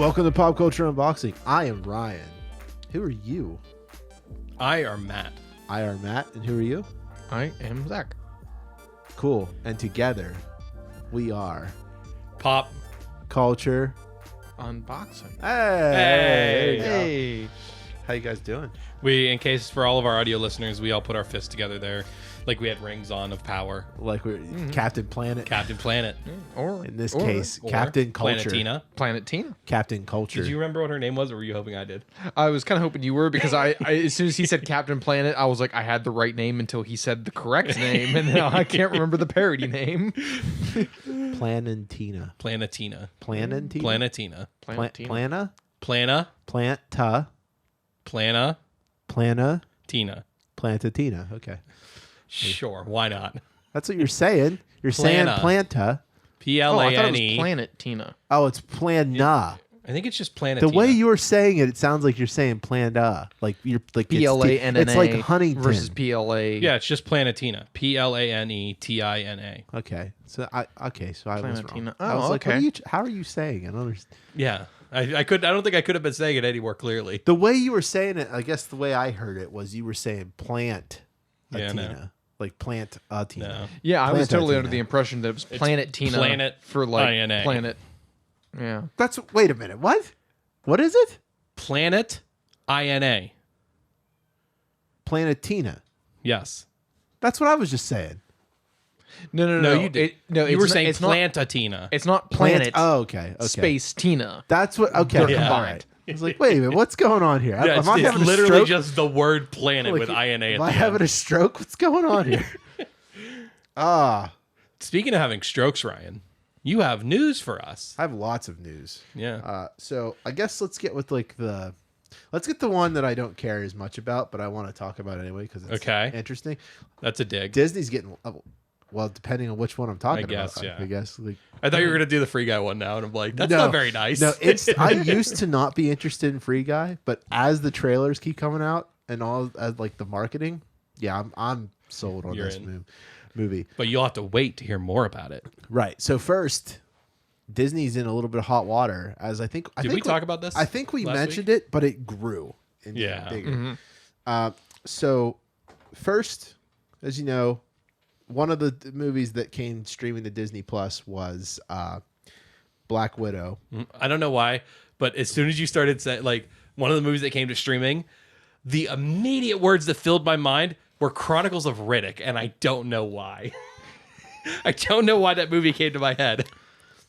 Welcome to Pop Culture Unboxing. I am Ryan. Who are you? I are Matt. I are Matt. And who are you? I am Zach. Cool. And together, we are Pop Culture Unboxing. Hey! Hey. How you guys doing? We, in case for all of our audio listeners, we all put our fists together there, like we had rings on of power. Like we're Captain Planet. Captain Planet. Or In this case, Or Captain Culture. Planetina. Planet Tina. Captain Culture. Did you remember what her name was, or were you hoping I did? I was kind of hoping you were because I as soon as he said Captain Planet, I was like, I had the right name until he said the correct name, and now I can't remember the parody name. Planetina. Planetina. Planetina? Planetina. Plana? Plana. Planta? Plana. Plana? Tina. Plantatina. Okay. Sure, why not? That's what you're saying. You're saying Plana. planta. Oh, I thought it P-L-A-N-E. was Planet Tina. Oh, it's plana. I think it's just Planetina. The way you were saying it, it sounds like you're saying planda. Like you're like P-L-A-N-N-A It's like Huntington versus P-L-A. Yeah, it's just Planetina. P-L-A-N-E-T-I-N-A. Okay. So I was wrong. Planetina. I was Oh, like, what okay. how are you saying it? I don't understand. Yeah. I don't think I could have been saying it any more clearly. The way you were saying it, I guess the way I heard it was you were saying plant Yeah, no. Tina. Like plant Tina. No. Yeah, I was totally Plantatina. under the impression that it was Planet Tina Planet for like INA. planet. Yeah. Wait a minute. What? What is it? Planet I-N-A. Planetina. Yes. That's what I was just saying. No, you did. You were saying it's not, Plantatina. it's not planet. Oh, okay. Space Tina. That's what. Okay. They're Yeah. combined. All right. I was like, wait a minute. What's going on here? Yeah, Am I it's having a literally stroke? just the word planet Like, with I-N-A at Am I the having end. a stroke? What's going on here? Speaking of having strokes, Ryan, you have news for us. I have lots of news. Yeah. So I guess let's get with let's get the one that I don't care as much about, but I want to talk about anyway because it's Okay. interesting. That's a dig. Disney's getting well, depending on which one I'm talking guess, about. yeah. I guess. Like, I thought you were going to do the Free Guy one now, and I'm like, that's No. not very nice. no, I used to not be interested in Free Guy, but as the trailers keep coming out and all as like the marketing, yeah, I'm sold on You're this in. movie. But you'll have to wait to hear more about it. Right. So first, Disney's in a little bit of hot water, as I think. Did we talk about this? I think we last mentioned week? it, but it grew. And Yeah. got bigger. So first, as you know, one of the movies that came streaming to Disney Plus was Black Widow. I don't know why, but as soon as you started saying, like, one of the movies that came to streaming, the immediate words that filled my mind were Chronicles of Riddick, and I don't know why. I don't know why that movie came to my head,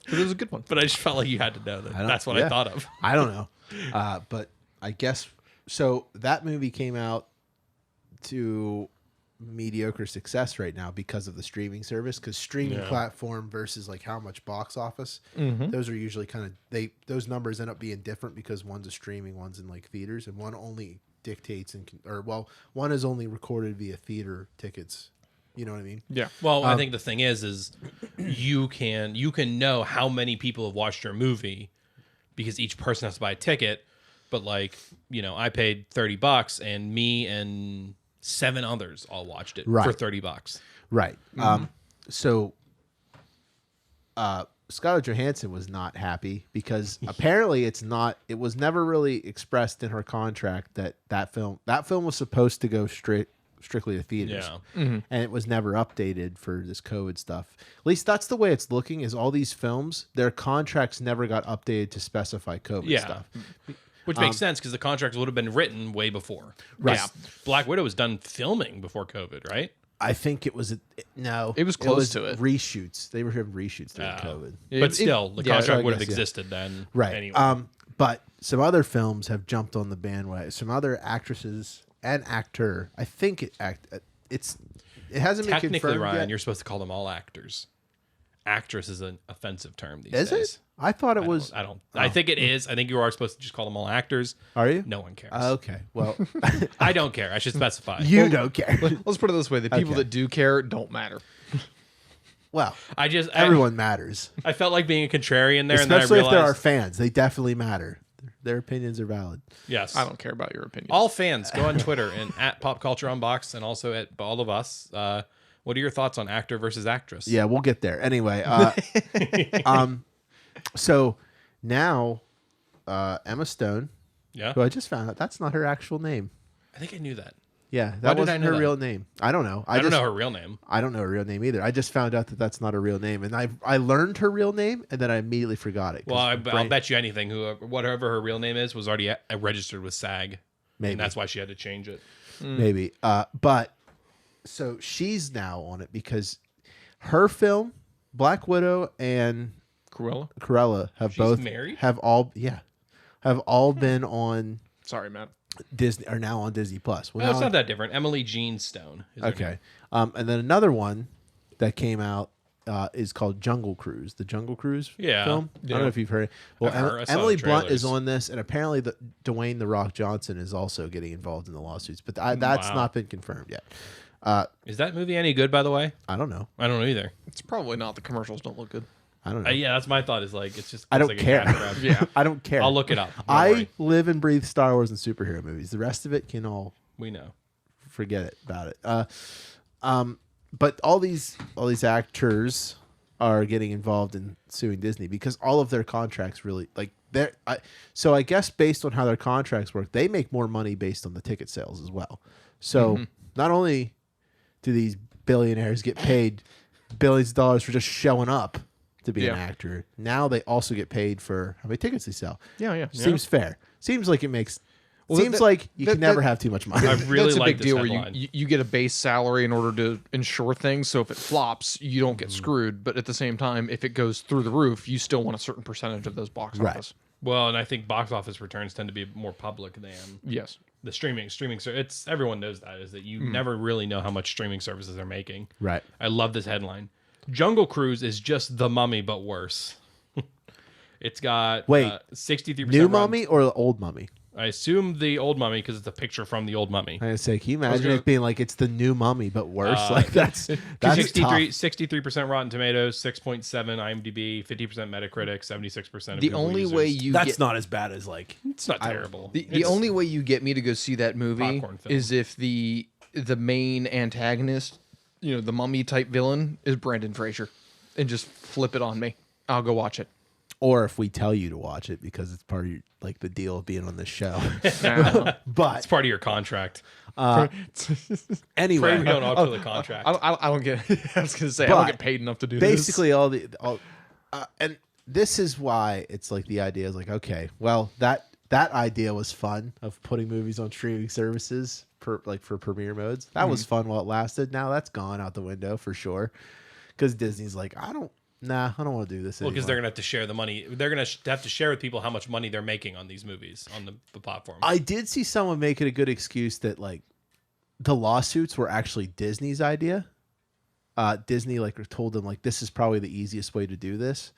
But it was a good one. but I just felt like you had to know that. That's what I thought of. I don't know. But I guess so. That movie came out to mediocre success right now because of the streaming service, because streaming platform versus like how much box office, those are usually kind of those numbers end up being different because one's a streaming, one's in like theaters, and one only dictates one is only recorded via theater tickets. You know what I mean? Yeah. Well, I think the thing is you can know how many people have watched your movie because each person has to buy a ticket. But like, you know, I paid $30 and me and 7 others all watched it for $30. Right. So Scarlett Johansson was not happy because apparently it was never really expressed in her contract that film was supposed to go strictly to theaters. Yeah. And it was never updated for this COVID stuff. At least that's the way it's looking, is all these films, their contracts never got updated to specify COVID stuff. Which makes sense because the contracts would have been written way before. Right. Yeah. Black Widow was done filming before COVID, right? I think it was no. It was close to it. Reshoots. They were having reshoots during COVID. But still, the contract I would have guess, yeah. existed then. Right. Anyway. But some other films have jumped on the bandwagon. Some other actresses and actor. I think it hasn't been Technically, confirmed Ryan, yet. you're supposed to call them all actors. Actress is an offensive term these Is days. it? I thought it was. I don't. I think it is. I think you are supposed to just call them all actors. Are you? No one cares. Okay. Well, I don't care. I should specify. you don't care. Let's put it this way: the people Okay. that do care don't matter. Well, Everyone matters, I felt like being a contrarian there, especially and then I if realized there are fans. They definitely matter. Their opinions are valid. yes. I don't care about your opinion. All fans go on Twitter and at Pop Culture Unbox and also at all of us. What are your thoughts on actor versus actress? Yeah, we'll get there. Anyway, so now Emma Stone, Yeah. who I just found out that's not her actual name. I think I knew that. Yeah, Why that did I wasn't know her that? real name. I don't know. I don't know her real name. I don't know her real name either. I just found out that that's not her real name, and I learned her real name, and then I immediately forgot it. 'cause Well, my I'll brain- bet you anything. Whatever her real name is was already registered with SAG. Maybe. And that's why she had to change it. maybe. But so she's now on it because her film, Black Widow and Cruella have both married? have all been on Sorry, Matt. Disney, are now on Disney Plus. Well, No, it's now not that different. Emily Jean Stone. Is her name. okay. And then another one that came out is called Jungle Cruise, the Jungle Cruise Yeah. film. I don't know if you've heard it. Well, I saw Emily the Blunt is trailers. on this, and apparently Dwayne The Rock Johnson is also getting involved in the lawsuits, but that's Wow. not been confirmed yet. Is that movie any good, by the way? I don't know. I don't know either. It's probably not. The commercials don't look good. I don't know. Yeah, that's my thought. Is like it's just. I looks don't like a care. cash grab. Yeah. I don't care. I'll look it up. Don't I worry. live and breathe Star Wars and superhero movies. The rest of it can all We know. forget it about it. But all these actors are getting involved in suing Disney because all of their contracts really so I guess based on how their contracts work, they make more money based on the ticket sales as well. So not only do these billionaires get paid billions of dollars for just showing up to be an actor, now they also get paid for how many tickets they sell. Yeah. Seems fair. Seems like it makes. Well, seems like you can never have too much money. I really That's a like big this deal headline. where you get a base salary in order to insure things. So if it flops, you don't get screwed. But at the same time, if it goes through the roof, you still want a certain percentage of those box Right. office. Well, and I think box office returns tend to be more public than Yes. the streaming. It's everyone knows that is that you never really know how much streaming services they're making. Right. I love this headline. Jungle Cruise is just The Mummy but worse. It's got 63% New Rotten- Mummy or the old Mummy? I assume the old Mummy because it's a picture from the old Mummy. I was say, can you imagine gonna- it being like it's the new Mummy but worse? Like that's tough. 63% Rotten Tomatoes, 6.7 IMDb, 50% Metacritic, 76% of The Google only users. way you That's get not as bad as like. It's not terrible. the It's- only way you get me to go see that movie Popcorn film. is if the main antagonist, the mummy type villain, is Brendan Fraser, and just flip it on me. I'll go watch it. Or if we tell you to watch it because it's part of your, like the deal of being on this show. Nah. But It's part of your contract. anyway, Pray we don't alter the contract. I don't get. I was gonna say I don't But get paid enough to do basically all and this is why it's like the idea is like, okay, well that idea was fun of putting movies on streaming services for premiere modes. That was fun while it lasted. Now that's gone out the window for sure. Because Disney's like, I don't want to do this Well, because they're anymore. gonna have to share the money. They're gonna have to share with people how much money they're making on these movies on the platform. I did see someone make it a good excuse that like the lawsuits were actually Disney's idea. Disney like told them like this is probably the easiest way to do this,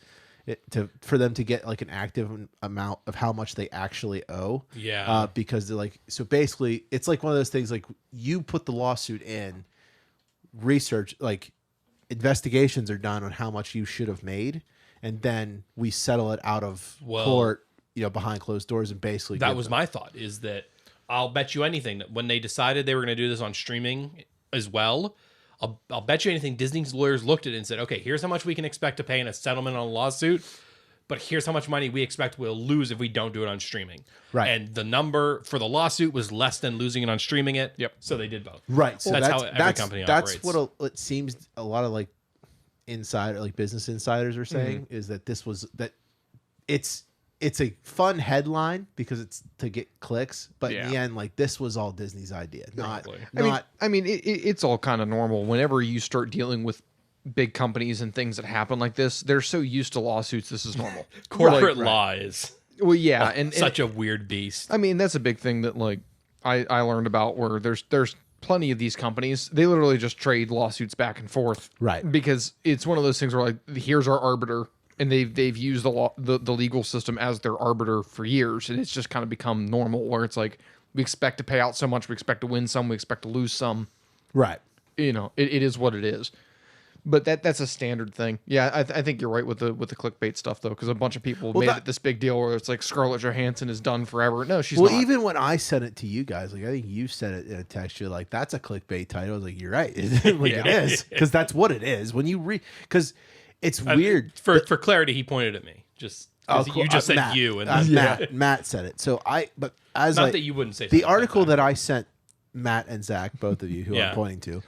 for them to get like an active amount of how much they actually owe. Yeah. Because they're like, so basically it's like one of those things like you put the lawsuit in, research like investigations are done on how much you should have made, and then we settle it out of court, behind closed doors, and basically That was my thought, is that I'll bet you anything that when they decided they were going to do this on streaming as well, I'll bet you anything Disney's lawyers looked at it and said, okay, here's how much we can expect to pay in a settlement on a lawsuit, but here's how much money we expect we'll lose if we don't do it on streaming. Right. And the number for the lawsuit was less than losing it on streaming it. Yep. So they did both. right. So That's how every company that's operates. what it seems a lot of like business insiders are saying is that this was that it's a fun headline because it's to get clicks, but in the end, like this was all Disney's idea, Probably. I mean, it's all kind of normal. Whenever you start dealing with big companies and things that happen like this, they're so used to lawsuits. This is normal. Corporate law is Well, yeah, and such a weird beast. I mean, that's a big thing that like I learned about, where there's plenty of these companies. They literally just trade lawsuits back and forth, Right. Because it's one of those things where like, here's our arbiter, and they've used the legal system as their arbiter for years, and it's just kind of become normal where it's like we expect to pay out so much, we expect to win some, we expect to lose some. right. It is what it is. But that's a standard thing. Yeah, I think you're right with the clickbait stuff though, because a bunch of people made it this big deal where it's like Scarlett Johansson is done forever. No, she's not. Well, even when I sent it to you guys, like I think you said it in a text, you're like, "That's a clickbait title." I was like, "You're right, like it is," because that's what it is. When you read, because it's weird. For clarity, he pointed at me. Just Oh, You just said Matt, you, and Matt said it. So but as not that you wouldn't say the something article like that I sent Matt and Zach, both of you who I'm pointing to,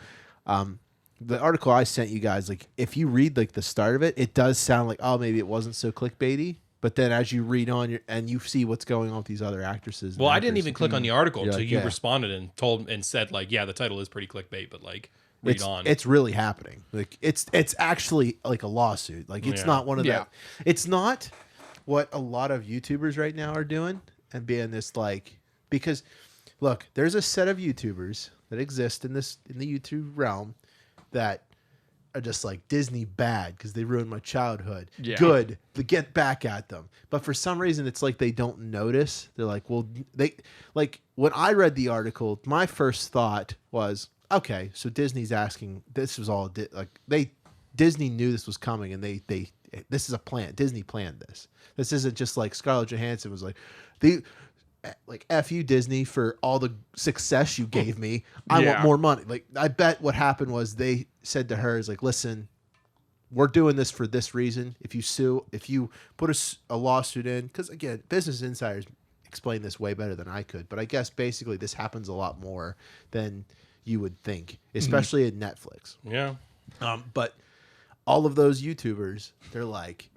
the article I sent you guys, like if you read like the start of it, it does sound like, oh, maybe it wasn't so clickbaity. But then as you read on and you see what's going on with these other actresses. Well, I didn't even click on the article until like, you responded and said like, yeah, the title is pretty clickbait, but like read on. It's really happening. Like it's actually like a lawsuit. Like it's not one of the. It's not what a lot of YouTubers right now are doing and being this like, because look, there's a set of YouTubers that exist in the YouTube realm that are just like Disney bad because they ruined my childhood. Yeah. Good to get back at them. But for some reason, it's like they don't notice. They're like, well, they like when I read the article, my first thought was, okay, so Disney's asking. This was all Disney knew this was coming, and they this is a plan. Disney planned this. This isn't just like Scarlett Johansson was like F you Disney for all the success you gave me. I want more money. Like I bet what happened was they said to her is like, listen, we're doing this for this reason. If you put a lawsuit in, because again, Business Insiders explain this way better than I could, but I guess basically this happens a lot more than you would think, especially in Netflix. Yeah. But all of those YouTubers, they're like,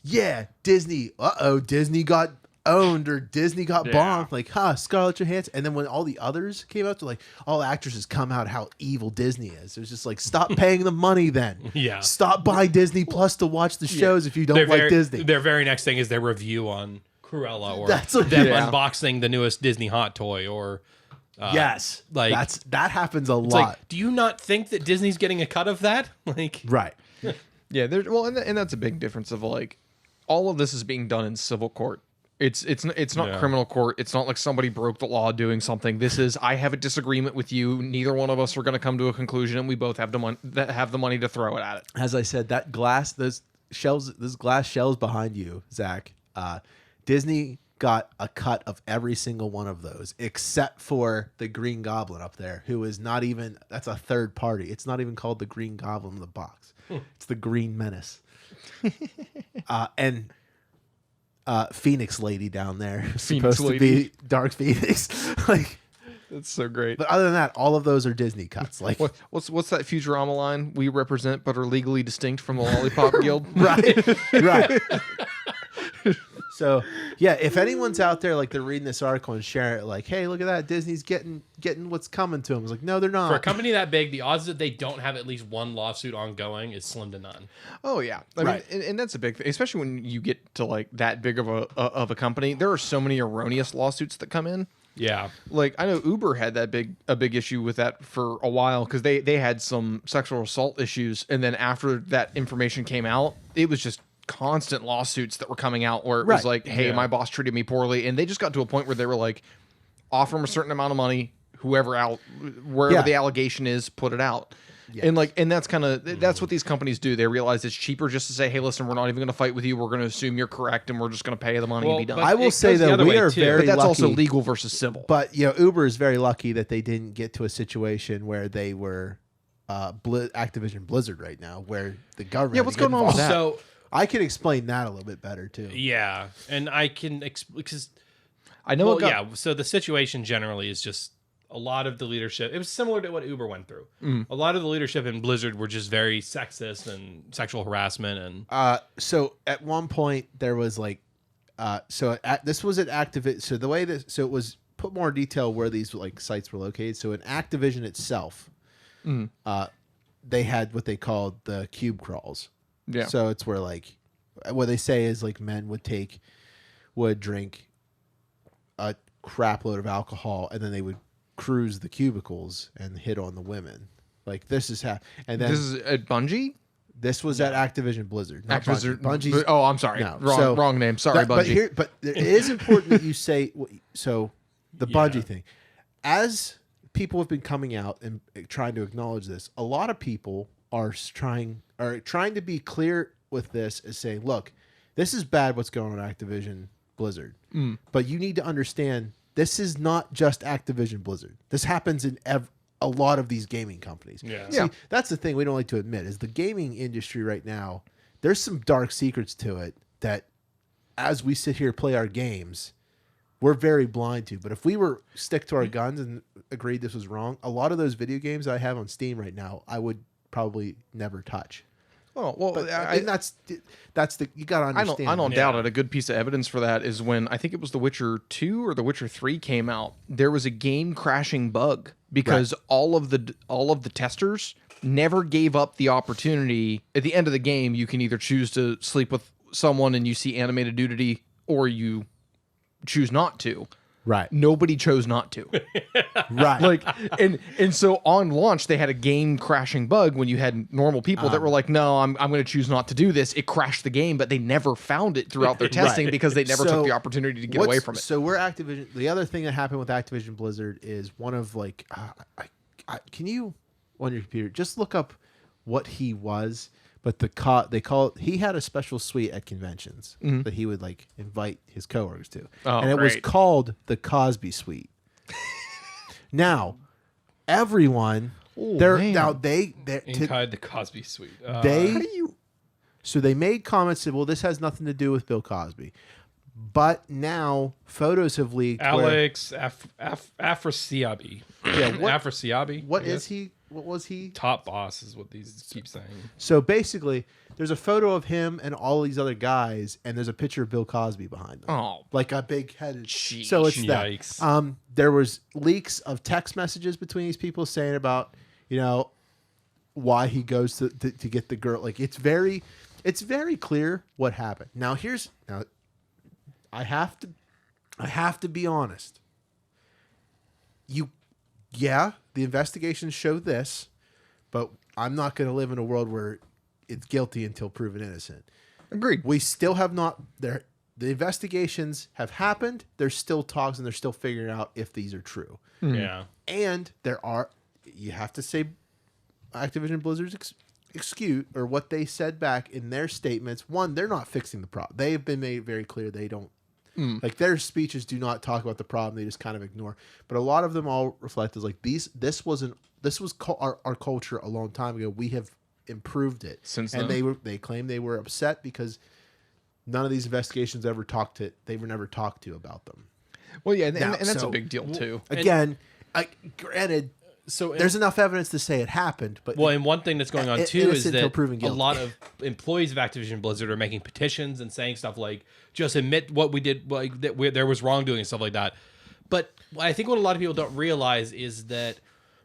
yeah, Disney, Disney got owned or Disney got bombed. Like, Scarlett Johansson. And then when all the others came out, they're like, all actresses come out how evil Disney is. It was just like, stop paying the money then. Yeah. Stop buying Disney Plus to watch the shows if you don't like Disney. Their very next thing is their review on Cruella or That's them yeah. unboxing the newest Disney hot toy or yes. like that happens a lot. Like, do you not think that Disney's getting a cut of that? Like, right. Yeah, and that's a big difference of like all of this is being done in civil court. It's not criminal court. It's not like somebody broke the law doing something. This is I have a disagreement with you. Neither one of us are going to come to a conclusion, and we both have the money to throw it at it. As I said, that glass, those glass shells behind you, Zach. Disney got a cut of every single one of those, except for the Green Goblin up there, who is not even. That's a third party. It's not even called the Green Goblin in the box. It's the Green Menace. And Phoenix Lady down there is supposed to be Dark Phoenix. Like that's so great. But other than that, all of those are Disney cuts. Like what's that Futurama line? We represent but are legally distinct from the Lollipop Guild. Right. So yeah, if anyone's out there like they're reading this article and sharing it, like, hey, look at that, Disney's getting what's coming to them. It's like, no, they're not. For a company that big, the odds that they don't have at least one lawsuit ongoing is slim to none. Oh yeah, I mean, and that's a big thing, especially when you get to like that big of a company. There are so many erroneous lawsuits that come in. Yeah, like I know Uber had a big issue with that for a while because they had some sexual assault issues, and then after that information came out, it was just constant lawsuits that were coming out where it was like, hey, my boss treated me poorly, and they just got to a point where they were like, offer them a certain amount of money, wherever the allegation is, put it out. Yes. And that's kind of that's what these companies do. They realize it's cheaper just to say, hey, listen, we're not even going to fight with you. We're going to assume you're correct, and we're just going to pay the money and be done. I will say that we are very but that's lucky, also legal versus civil. But Uber is very lucky that they didn't get to a situation where they were Activision Blizzard right now, where the government. Yeah, what's going on with that? So I can explain that a little bit better too. Yeah, and I can because I know. So the situation generally is just a lot of the leadership. It was similar to what Uber went through. A lot of the leadership in Blizzard were just very sexist and sexual harassment and. So at one point there was like, this was at Activision. So the way that it was put more detail where these like sites were located. So in Activision itself, they had what they called the cube crawls. Yeah. So it's where like what they say is like men would drink a crap load of alcohol and then they would cruise the cubicles and hit on the women. Like this is and then this is at Bungie. This was at Activision Blizzard. Not Activision Bungie. Oh, I'm sorry. No. Wrong name. Sorry, Bungie. But it is important that you say so. The Bungie thing, as people have been coming out and trying to acknowledge this, a lot of people are trying to be clear with this as saying, look, this is bad what's going on at Activision Blizzard. But you need to understand this is not just Activision Blizzard. This happens in a lot of these gaming companies. Yeah. See, that's the thing we don't like to admit is the gaming industry right now, there's some dark secrets to it that as we sit here play our games, we're very blind to. But if we were stick to our guns and agreed this was wrong, a lot of those video games I have on Steam right now, I would probably never touch. Oh, well, But I think that's the you got to understand. I don't doubt it. A good piece of evidence for that is when I think it was The Witcher 2 or The Witcher 3 came out. There was a game crashing bug because all of the testers never gave up the opportunity. At the end of the game, you can either choose to sleep with someone and you see animated nudity, or you choose not to. Right. Nobody chose not to. Right. Like, and so on launch they had a game crashing bug when you had normal people that were like, no, I'm going to choose not to do this. It crashed the game, but they never found it throughout their testing because they never took the opportunity to get away from it. So we're Activision. The other thing that happened with Activision Blizzard is one of like, can you on your computer just look up what he was? But he had a special suite at conventions that he would like invite his coworkers to, and it was called the Cosby Suite. Now, everyone they inside the Cosby Suite. So they made comments that, well, this has nothing to do with Bill Cosby, but now photos have leaked. Alex Afrasiabi. Yeah, Afrasiabi. What is he? What was he? Top boss is what these keep saying. So basically, there's a photo of him and all these other guys, and there's a picture of Bill Cosby behind them. Oh, like a big headed. Sheesh. So it's Yikes. that. There was leaks of text messages between these people saying about, why he goes to get the girl. Like it's very clear what happened. Now I have to be honest. The investigations show this, but I'm not going to live in a world where it's guilty until proven innocent. agreed. We still have not there. The investigations have happened. There's still talks, and they're still figuring out if these are true. Yeah. And you have to say, Activision Blizzard's excuse or what they said back in their statements. One, they're not fixing the problem. They've been made very clear they don't. Like their speeches do not talk about the problem; they just kind of ignore. But a lot of them all reflect as like this was our culture a long time ago. We have improved it Since and then? they claimed they were upset because none of these investigations they were never talked to about them. Well, yeah, and Now, that's so- a big deal too. Again, granted, So there's enough evidence to say it happened, but and one thing that's going on too is innocent till that proven a guilty. lot of employees of Activision Blizzard are making petitions and saying stuff like, "Just admit what we did, like that there was wrongdoing and stuff like that." But I think what a lot of people don't realize is that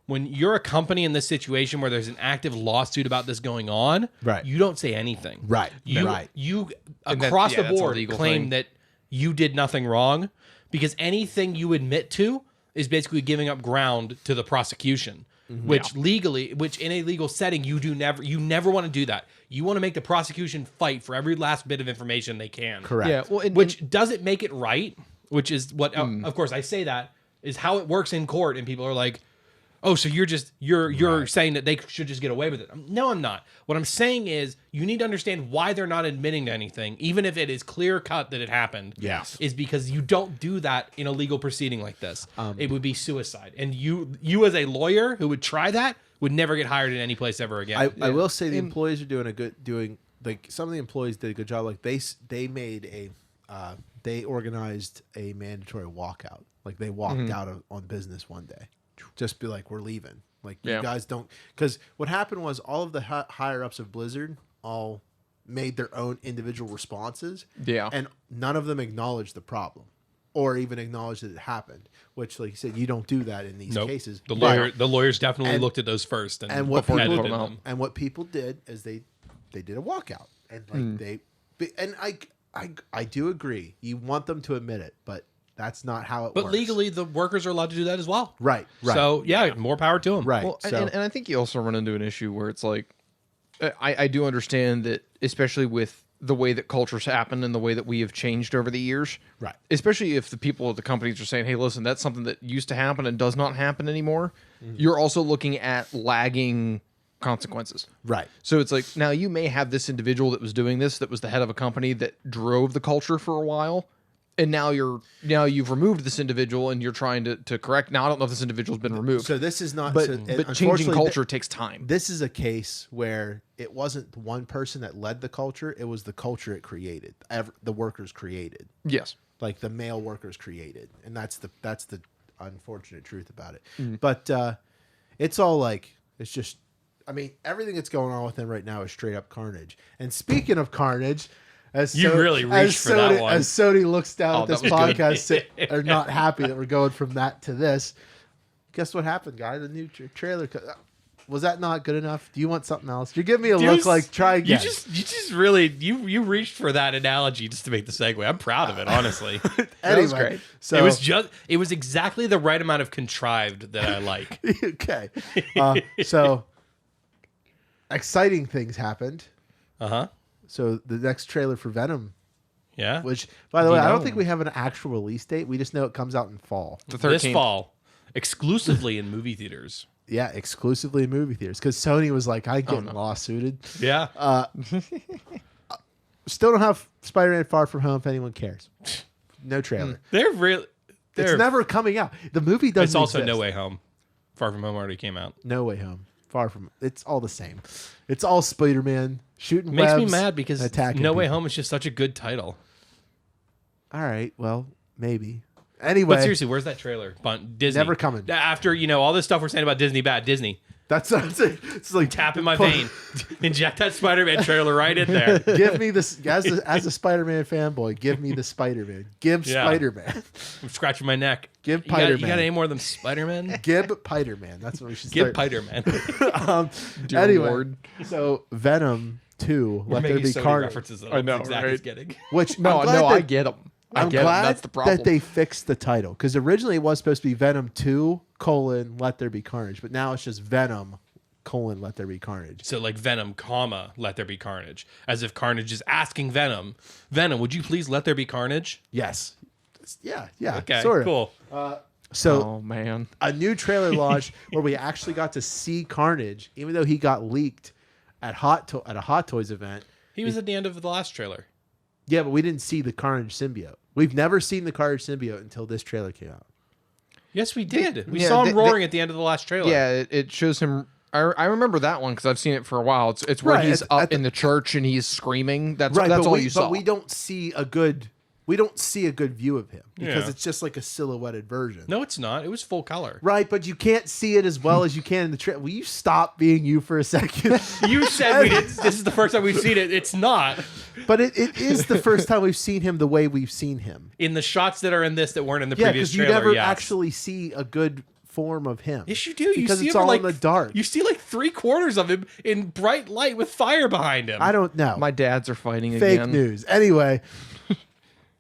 when you're a company in this situation where there's an active lawsuit about this going on, Right. you don't say anything. Right. You Right. you And that- across yeah, the that's a board legal claim thing. that you did nothing wrong because anything you admit to is basically giving up ground to the prosecution. Which in a legal setting, you never want to do that. You want to make the prosecution fight for every last bit of information they can. correct. Yeah, well, Which doesn't make it right, which is what, of course, I say that is how it works in court, and people are like, "Oh, so you're saying that they should just get away with it?" No, I'm not. What I'm saying is you need to understand why they're not admitting to anything, even if it is clear cut that it happened. Yes. Is because you don't do that in a legal proceeding like this. It would be suicide, and you as a lawyer who would try that would never get hired in any place ever again. I will say the employees are doing like some of the employees did a good job. Like they made they organized a mandatory walkout. Like they walked out on business one day, just be like, we're leaving. Like you guys don't, because what happened was all of the higher ups of Blizzard all made their own individual responses. Yeah. and none of them acknowledged the problem. Or even acknowledged that it happened, which, like you said, you don't do that in these Nope. cases. The But- lawyers definitely And- looked at those first and what before people edited them. and what people did is they did a walkout, and like I do agree. You want them to admit it, but that's not how it But works. legally, the workers are allowed to do that as well. right. So yeah, more power to them. Right. Well, so and I think you also run into an issue where it's like, I do understand that, especially with the way that cultures happen and the way that we have changed over the years. Right. Especially if the people at the companies are saying, hey, listen, that's something that used to happen and does not happen anymore. You're also looking at lagging consequences. right. So it's like, now you may have this individual that was doing this, that was the head of a company that drove the culture for a while. and now you've removed this individual and you're trying to correct. Now I don't know if this individual's been removed. So this is not. but so, but changing unfortunately, culture takes time. This is a case where it wasn't one person that led the culture; it was the culture it created. The workers created, Yes. like the male workers created, and that's the unfortunate truth about it. But it's all like it's just. I mean, everything that's going on with him right now is straight up carnage. And speaking of carnage. Really reached for that one. As Sony looks down at this that was podcast, are not happy that we're going from that to this. Guess what happened, guy? The new trailer. Was that not good enough? Do you want something else? You're giving me a look like try again. You just really you reached for that analogy just to make the segue. I'm proud of it, honestly. Anyway, was great. So it was exactly the right amount of contrived that I like. okay. So exciting things happened. Uh-huh. So the next trailer for Venom, Yeah. which by the way, I don't think we have an actual release date. We just know it comes out in fall. The 13th. This fall, exclusively in movie theaters. Yeah, exclusively in movie theaters because Sony was like, "I get lawsuited." Yeah. Still don't have Spider-Man: Far From Home. If anyone cares, no trailer. They're really. It's never coming out. The movie doesn't. It's also exist. No Way Home. Far From Home already came out. No Way Home. Far From. It's all the same. It's all Spider-Man shooting It makes webs. me mad because attacking No Way people. Home is just such a good title. All right. Well, maybe. Anyway, But seriously, where's that trailer? Disney. Never coming. After, all this stuff we're saying about Disney bad, Disney. that's it's like Tap in my vein. Inject that Spider-Man trailer right in there. Give me this as a Spider-Man fanboy. Give me the Spider-Man. Give Yeah. Spider-Man. I'm scratching my neck. Give You got Spider-Man. any more than Spider-Man? Give Spider-Man. That's what we should Give start. Spider-Man. Dear Anyway, Lord. so Venom 2, Let There Be Sony Carnage. references that I know, Zach right? is getting. Which No, I'm glad I that- get them. I'm get 'em. glad That's the problem. that they fixed the title because originally it was supposed to be Venom 2: Let There Be Carnage, but now it's just Venom: Let There Be Carnage. So like Venom, Let There Be Carnage. As if Carnage is asking Venom, would you please let there be carnage? Yes. Yeah. Okay, Sort of. cool. So Oh man. a new trailer launched where we actually got to see Carnage, even though he got leaked at a Hot Toys event. He was at the end of the last trailer. Yeah, but we didn't see the Carnage symbiote. We've never seen the Carnage symbiote until this trailer came out. Yes, we did. We Yeah, saw him they- roaring at the end of the last trailer. Yeah, it shows him. I remember that one because I've seen it for a while. It's where Right, he's at up the- in the church and he's screaming. That's Right, all but you saw. But we don't see a good view of him because Yeah. it's just like a silhouetted version. No, it's not. It was full color. Right, but you can't see it as well as you can in the trailer. Will you stop being you for a second? You said we did. This is the first time we've seen it. It's not. But it is the first time we've seen him the way we've seen him. In the shots that are in this that weren't in the Yeah, previous because you trailer, never yes. actually see a good form of him. Yes, you do. You Because see it's him all like in the dark. You see like 3/4 of him in bright light with fire behind him. I don't know. My dads are fighting Fake again. news. Anyway,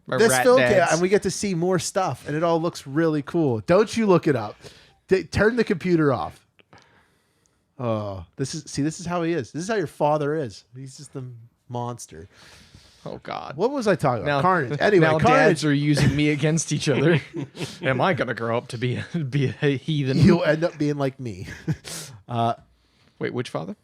My this rat film dads. and we get to see more stuff, and it all looks really cool. Don't you look it up. Turn the computer off. Oh, this is how he is. This is how your father is. He's just the monster. Oh God. What was I talking about? Now, Carnage. Anyway, now Carnage. dads are using me against each other. Am I gonna grow up to be a heathen? You'll end up being like me. Wait, which father?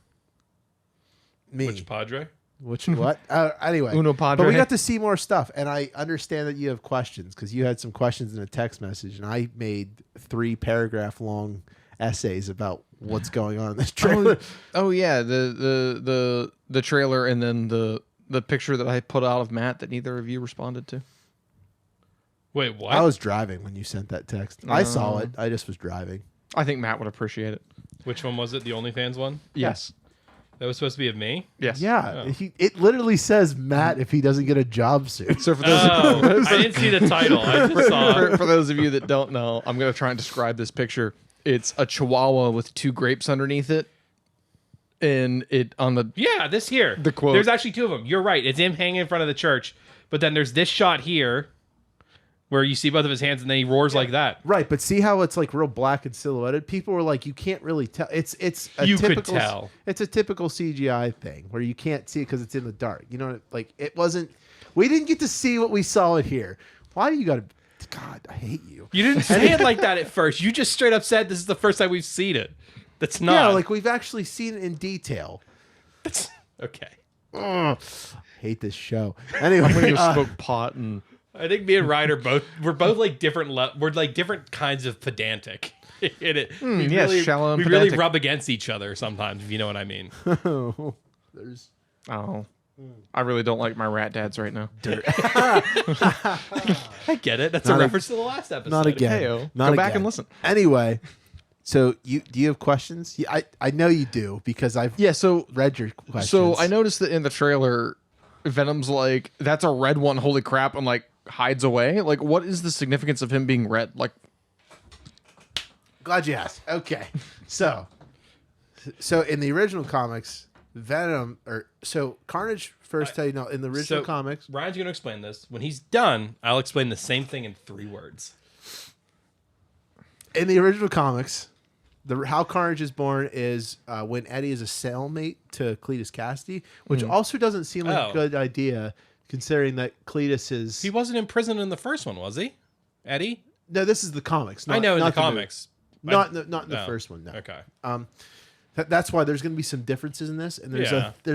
Me. Which Padre? Which what? Anyway, Uno but Padre. we got to see more stuff, and I understand that you have questions because you had some questions in a text message, and I made 3-paragraph long essays about what's going on in this trailer. Oh yeah, the trailer and then the picture that I put out of Matt that neither of you responded to. Wait, what? I was driving when you sent that text. I saw it. I just was driving. I think Matt would appreciate it. Which one was it? The OnlyFans one? Yes. That was supposed to be of me? Yes. Yeah, Oh. it literally says Matt if he doesn't get a job soon. So for those Oh, I didn't see the title. I just saw. for those of you that don't know, I'm going to try and describe this picture. It's a chihuahua with 2 grapes underneath it. And it on the Yeah, this here. The quote. There's actually 2 of them. You're right. It's him hanging in front of the church. But then there's this shot here where you see both of his hands and then he roars like that. Right, but see how it's like real black and silhouetted? People were like, you can't really tell. It's a You could typical, tell. It's a typical CGI thing where you can't see it because it's in the dark. You know, like it wasn't. We didn't get to see what we saw it here. Why do you got to? God, I hate you. You didn't say it like that at first. You just straight up said this is the first time we've seen it. That's not. Yeah, like we've actually seen it in detail. Okay. Ugh, hate this show. Anyway, when you spoke pot and I think me and Ryan we're both like different. We're like different kinds of pedantic. In it, shallow and we really pedantic. rub against each other sometimes, if you know what I mean. There's Oh, I really don't like my rat dads right now. I get it. That's Not a a- reference to the last episode. not again. Heyo. Not Go back again. and listen. Anyway, so do you have questions? Yeah, I know you do because I've Yeah, so read your questions. so I noticed that in the trailer, Venom's like, "That's a red one. Holy crap!" and like hides away. Like, what is the significance of him being red? Like, Glad you asked. Okay, so in the original comics, Venom Carnage. First, tell you no. In the original comics, Ryan's going to explain this. When he's done, I'll explain the same thing in 3 words. in the original comics, how Carnage is born is when Eddie is a cellmate to Cletus Cassidy, which also doesn't seem like a good idea, considering that Cletus is. He wasn't in prison in the first one, was he? Eddie? No, this is the comics. I know in the movie. comics. Not in the first one. No. Okay. That's why there's going to be some differences in this, and there's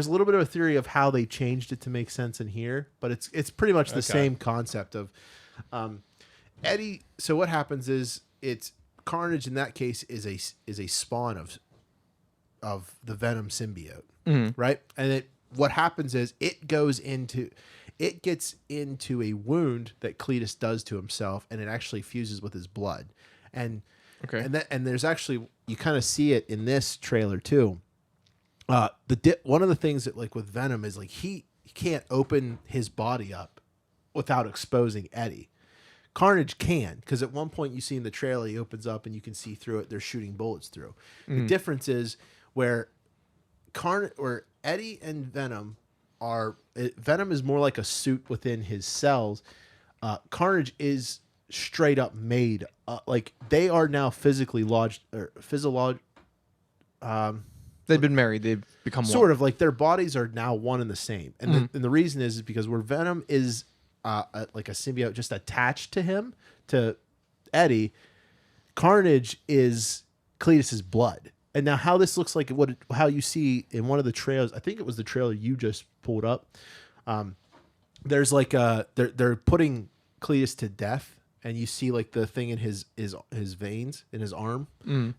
a little bit of a theory of how they changed it to make sense in here, but it's pretty much the same concept of Eddie. So what happens is it's Carnage in that case is a spawn of the Venom symbiote, right? And what happens is it gets into a wound that Cletus does to himself, and it actually fuses with his blood, and there's actually, you kind of see it in this trailer too. One of the things that, like, with Venom is like he can't open his body up without exposing Eddie. Carnage can, because at one point you see in the trailer he opens up and you can see through it. They're shooting bullets through. The difference is where Eddie and Venom Venom is more like a suit within his cells. Carnage is straight up made like they are now physically lodged or physiolog. they've been married. They've become Sort one. of like their bodies are now one and the same, and the reason is because where Venom is like a symbiote just attached to him, to Eddie, Carnage is Cletus's blood. And now how this looks like how you see in one of the trailers, I think it was the trailer you just pulled up. There's like they're putting Cletus to death, and you see like the thing in his veins in his arm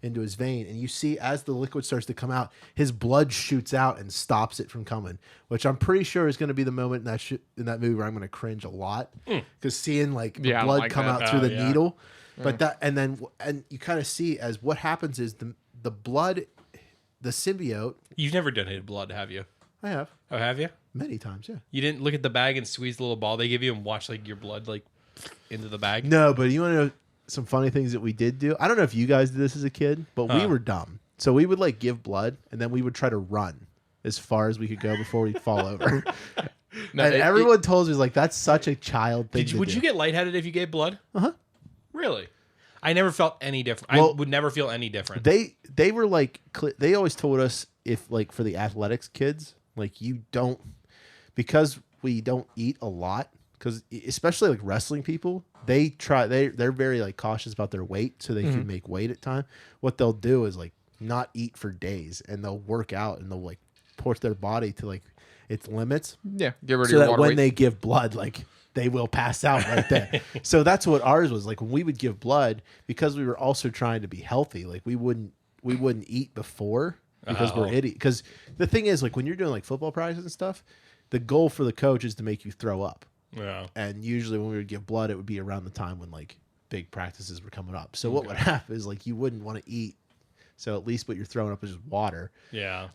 into his vein, and you see as the liquid starts to come out, his blood shoots out and stops it from coming, which I'm pretty sure is going to be the moment in that movie where I'm going to cringe a lot because seeing like the blood like come that. out through the yeah. needle, but and you kind of see as what happens is the blood, the symbiote. You've never donated blood, have you? I have Oh, have you? many times, yeah. You didn't look at the bag and squeeze the little ball they give you and watch like your blood like into the bag? No, but you want to know some funny things that we did do? I don't know if you guys did this as a kid, but we were dumb. So we would like give blood, and then we would try to run as far as we could go before we'd fall over. No, and everyone told us like that's such a child thing. Would you get lightheaded if you gave blood? Really? I never felt any different. Well, I would never feel any different. They were like they always told us if like for the athletics kids, like you don't, because we don't eat a lot, because especially like wrestling people, they're very like cautious about their weight so they can make weight at time. What they'll do is like not eat for days, and they'll work out and they'll like push their body to like its limits. Yeah, get rid of So your that water when weight. they give blood, like they will pass out right there. So that's what ours was like when we would give blood, because we were also trying to be healthy. Like we wouldn't eat before because we're idiots. Because the thing is, like when you're doing like football practice and stuff, the goal for the coach is to make you throw up. Yeah. And usually when we would give blood, it would be around the time when like big practices were coming up. So what would happen is like you wouldn't want to eat. So at least what you're throwing up is just water. Yeah.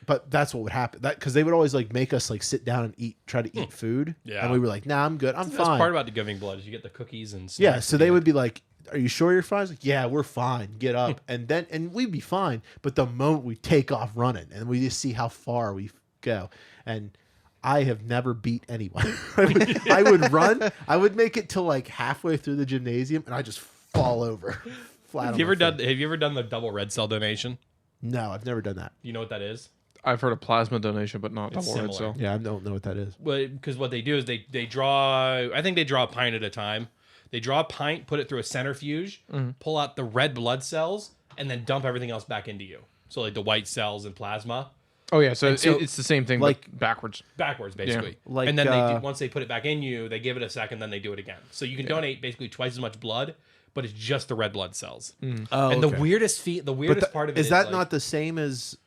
But that's what would happen. That because they would always like make us like sit down and try to eat food. Yeah. And we were like, nah, I'm good. I'm That's fine. part about the giving blood is you get the cookies and Yeah. snacks So to they get. would be like, are you sure you're fine? I was like, yeah, we're fine. Get up. and we'd be fine. But the moment we take off running and we just see how far we go. And I have never beat anyone. I would run. I would make it to like halfway through the gymnasium and I just fall over. Flat Have on you my ever face. have you ever done the double red cell donation? No, I've never done that. You know what that is? I've heard of plasma donation, but not It's double red similar. cell. Yeah, I don't know what that is. Well, because what they do is they draw. I think they draw a pint at a time. They draw a pint, put it through a centrifuge, pull out the red blood cells, and then dump everything else back into you. So like the white cells and plasma. Oh yeah, so, so, it's the same thing, like- but backwards. backwards basically. Like, and then they once they put it back in you, they give it a second, then they do it again. So you can donate basically twice as much blood, but it's just the red blood cells. Oh, And okay. the weirdest part of it is that like, not the same as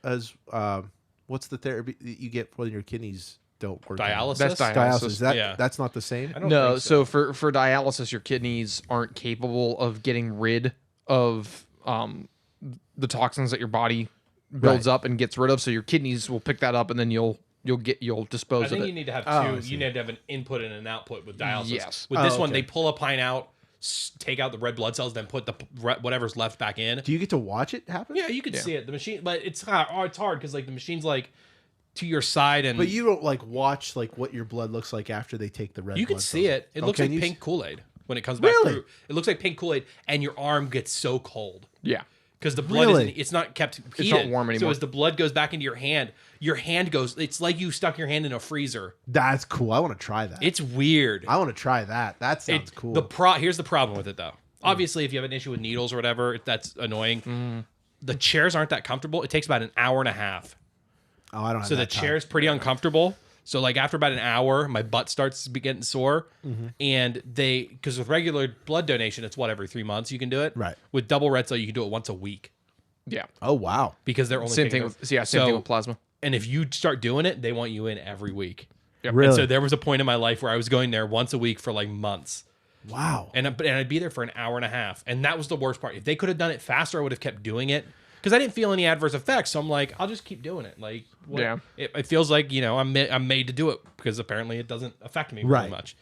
what's the therapy that you get when your kidneys don't work? dialysis? That's dialysis. That's not the same. I don't No, think so for dialysis, your kidneys aren't capable of getting rid of the toxins that your body builds up and gets rid of. So your kidneys will pick that up, and then you'll dispose I think of you it. need to have I two. see. You need to have an input and an output with dialysis. Yes. With this one, okay. they pull a pint out, take out the red blood cells, then put the whatever's left back in. Do you get to watch it happen? Yeah, you can see it. The machine, but it's hard because like the machine's like to your side, and But you don't like watch like what your blood looks like after they take the red. you can blood see cells. it. It Oh, looks can like you pink Kool-Aid when it comes back Really? through. It looks like pink Kool-Aid, and your arm gets so cold. Yeah. Because the blood Really? it's not kept heated. not warm So anymore. as the blood goes back into your hand goes. It's like you stuck your hand in a freezer. That's cool. I want to try that. It's weird. I want to try that. That sounds cool. Here's the problem with it though. Obviously, if you have an issue with needles or whatever, that's annoying. The chairs aren't that comfortable. It takes about an hour and a half. Oh, I don't. Have So the that time. chair's pretty uncomfortable. So like after about an hour, my butt starts to be getting sore. And because with regular blood donation, it's every 3 months you can do it. Right. With double red cell, you can do it once a week Yeah. Oh wow. because they're only Same taking thing with same thing with plasma. And if you start doing it, they want you in every week. Really? And so there was a point in my life where I was going there once a week for like months. Wow. And I'd be there for an hour and a half. And that was the worst part. If they could have done it faster, I would have kept doing it. Because I didn't feel any adverse effects. So I'm like, I'll just keep doing it. Like, Yeah. It feels like, I'm made to do it because apparently it doesn't affect me very Right. much.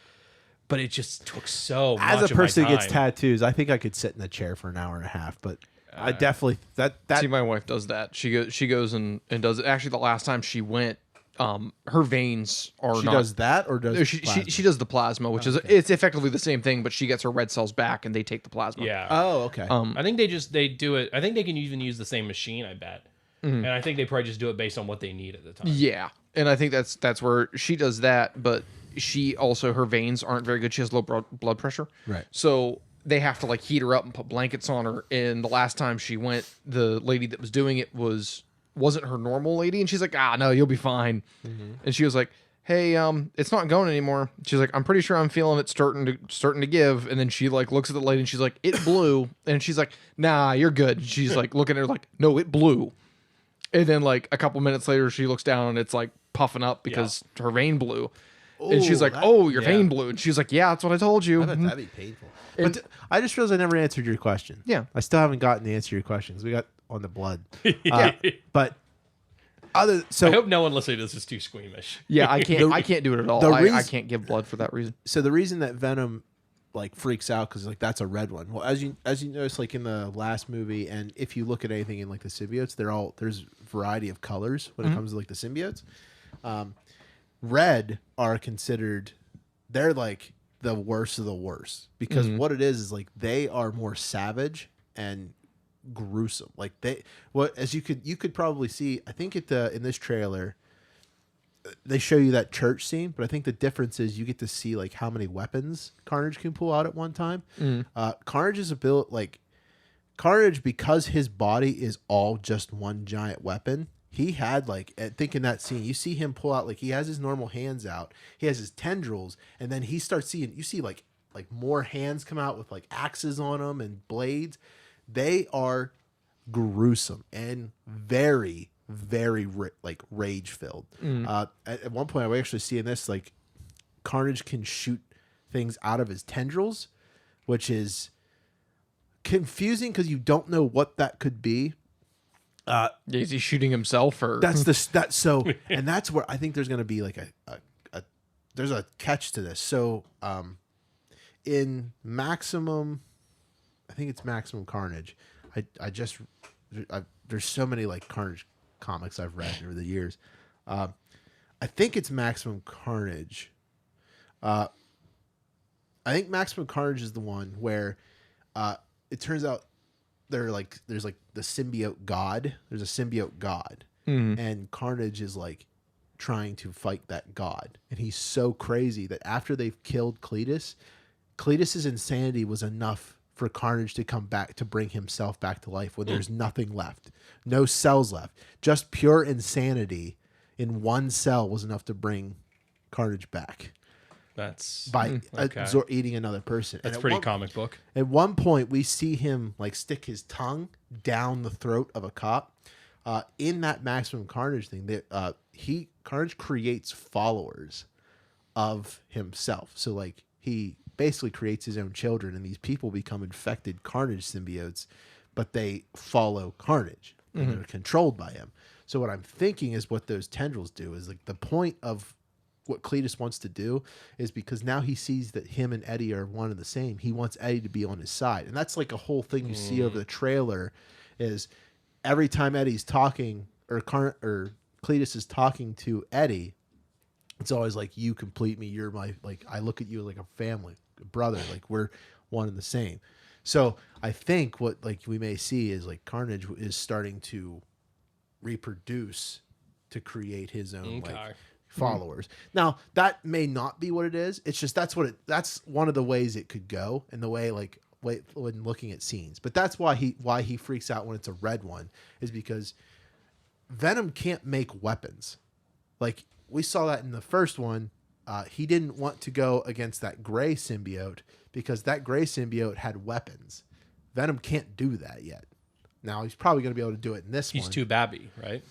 But it just took so much As a of my person who gets time. tattoos, I think I could sit in a chair for an hour and a half. But I definitely that See, my wife does that. She goes and does it. Actually, the last time she went, her veins are she not. does that or does She does the plasma, which is it's effectively the same thing, but she gets her red cells back and they take the plasma. Yeah. Oh, okay. I think they do it. I think they can even use the same machine, I bet. And I think they probably just do it based on what they need at the time. Yeah, and I think that's where she does that, but she also her veins aren't very good. She has low blood pressure, Right. So they have to like heat her up and put blankets on her. And the last time she went, the lady that was doing it wasn't her normal lady, and she's like, no, you'll be fine. And she was like, hey, it's not going anymore. She's like, I'm pretty sure I'm feeling it starting to give. And then she like looks at the lady and she's like, it blew. And she's like, nah, you're good. And she's like looking at her like, no, it blew. And then like a couple minutes later, she looks down and it's like puffing up because her vein blew. And she's like, your vein blew. And she's like, yeah, that's what I told you. I bet that'd be painful. But I just realized I never answered your question. Yeah. I still haven't gotten the answer to your question because we got on the blood. Yeah. But I so hope no one listening to this is too squeamish. Yeah, I can't do it at all. the I reason- can't give blood for that reason. so the reason that Venom like freaks out because like that's a red one. Well, as you notice, like in the last movie, and if you look at anything in like the symbiotes, there's variety of colors when it comes to like the symbiotes. Red are considered they're like the worst of the worst because what it is like they are more savage and gruesome. Like as you could probably see, I think in this trailer they show you that church scene, but I think the difference is you get to see like how many weapons Carnage can pull out at one time. Carnage's Carnage, because his body is all just one giant weapon. He had like, I think in that scene, you see him pull out like he has his normal hands out, he has his tendrils, and then he starts seeing. You see like more hands come out with like axes on them and blades. They are gruesome and very like rage filled. At one point, I actually see in this like Carnage can shoot things out of his tendrils, which is confusing because you don't know what that could be. Is he shooting himself or And that's where I think there's going to be like there's a catch to this. So in Maximum, I think it's Maximum Carnage. There's so many like Carnage comics I've read over the years. I think it's Maximum Carnage. I think Maximum Carnage is the one where it turns out there's like the symbiote god. There's a symbiote god, and Carnage is like trying to fight that god, and he's so crazy that after they've killed Cletus's insanity was enough for Carnage to come back to bring himself back to life when there's nothing left, no cells left, just pure insanity. in one cell was enough to bring Carnage back That's by okay. eating another person. That's And pretty comic book. At one point, we see him like stick his tongue down the throat of a cop. In that Maximum Carnage thing, that Carnage creates followers of himself. So like he basically creates his own children, and these people become infected Carnage symbiotes, but they follow Carnage and they're controlled by him. So what I'm thinking is what those tendrils do is like the point of what Cletus wants to do is because now he sees that him and Eddie are one and the same. He wants Eddie to be on his side. And that's like a whole thing you see over the trailer is every time Eddie's talking or Cletus is talking to Eddie, it's always like, you complete me. You're my, like, I look at you like a family, a brother, like we're one and the same. So I think what like we may see is like Carnage is starting to reproduce to create his own like followers. Now that may not be what it is. It's just that's one of the ways it could go, and the way like when looking at scenes. But that's why he freaks out when it's a red one, is because Venom can't make weapons. Like we saw that in the first one. He didn't want to go against that gray symbiote because that gray symbiote had weapons. Venom can't do that yet. Now he's probably going to be able to do it in this one. He's too babby, right?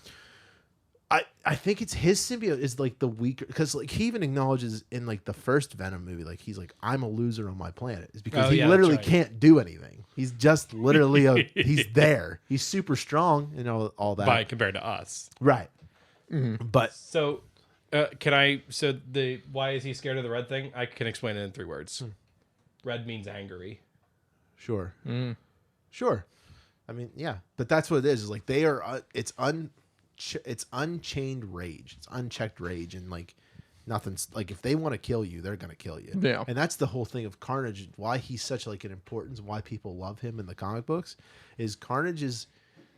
I think it's his symbiote is like the weaker, because like he even acknowledges in like the first Venom movie, like he's like, I'm a loser on my planet. It's because he literally can't do anything. He's just literally he's there. He's super strong and all that. By compared to us, right? But so why is he scared of the red thing? I can explain it in 3 words. Red means angry. Sure. Sure. I mean, yeah, but that's what it is. Is like they are. It's unchained rage. It's unchecked rage, and like nothing's like if they want to kill you, they're gonna kill you. Yeah. And that's the whole thing of Carnage. Why he's such like an importance. Why people love him in the comic books is Carnage is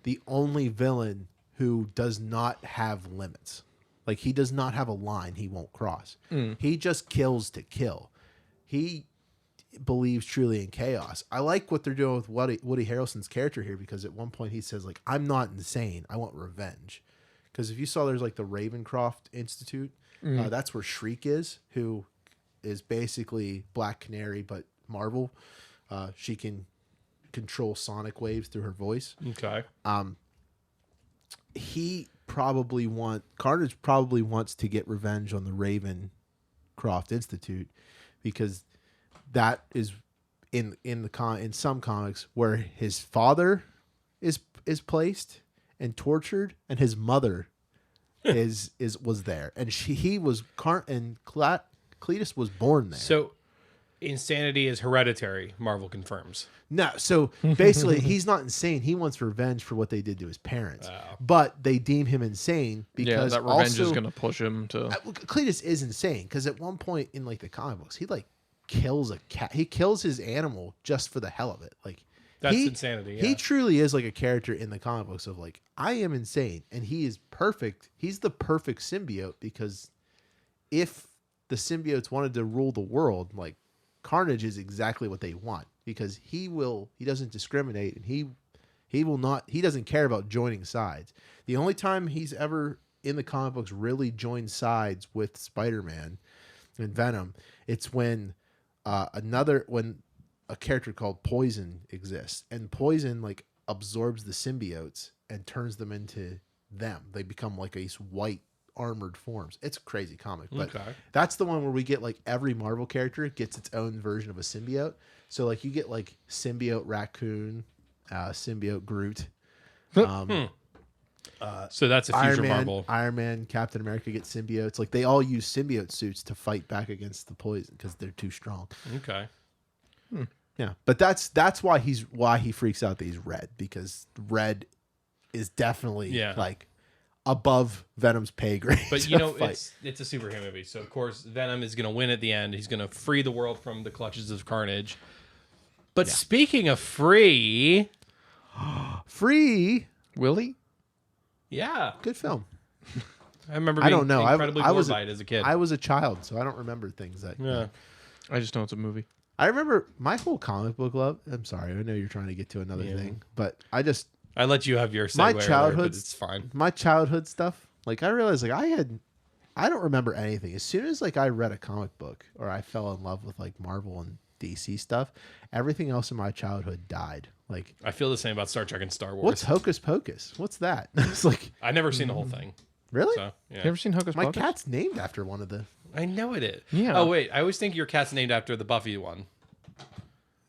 the only villain who does not have limits. Like he does not have a line he won't cross. He just kills to kill. He believes truly in chaos. I like what they're doing with Woody Harrelson's character here, because at one point he says like, I'm not insane, I want revenge. Because if you saw, there's like the Ravencroft Institute, that's where Shriek is, who is basically Black Canary but Marvel. She can control sonic waves through her voice. Okay. Carnage probably wants to get revenge on the Ravencroft Institute, because that is in some comics where his father is placed and tortured, and his mother was there, and Cletus was born there. So insanity is hereditary, Marvel confirms. No, so basically he's not insane. He wants revenge for what they did to his parents, but they deem him insane because that revenge is going to push him to. Cletus is insane because at one point in like the comic books, he like kills a cat. He kills his animal just for the hell of it. Like that's insanity. Yeah. He truly is like a character in the comic books of like, I am insane, and he is perfect. He's the perfect symbiote, because if the symbiotes wanted to rule the world, like Carnage is exactly what they want, because he doesn't discriminate, and he doesn't care about joining sides. The only time he's ever in the comic books really joined sides with Spider-Man and Venom, it's when when a character called Poison exists, and Poison like absorbs the symbiotes and turns them into them. They become like these white armored forms. It's a crazy comic, but that's the one where we get like every Marvel character gets its own version of a symbiote. So like you get like symbiote raccoon, symbiote Groot. So that's a future Marvel. Iron Man, Captain America get symbiotes. Like they all use symbiote suits to fight back against the poison because they're too strong. Okay. Yeah, but that's why he freaks out that he's red, because red is definitely like above Venom's pay grade. But you know, it's a superhero movie, so of course Venom is going to win at the end. He's going to free the world from the clutches of Carnage. But speaking of free, Willie? Yeah, good film. I remember being incredibly bored by it as a kid. I was a child, so I don't remember things that. Yeah, I just know it's a movie. I remember my whole comic book love. I'm sorry, I know you're trying to get to another thing, but I let you have your segue. My childhood, it's fine. My childhood stuff Like I realized like I don't remember anything. As soon as like I read a comic book or I fell in love with like Marvel and DC stuff, everything else in my childhood died. Like I feel the same about Star Trek and Star Wars. what's Hocus Pocus? What's that? It's like I've never seen the whole thing. really? So yeah. You ever seen Hocus My Pocus? cat's named after one of the. I know it is. Yeah. Oh wait, I always think your cat's named after the Buffy one.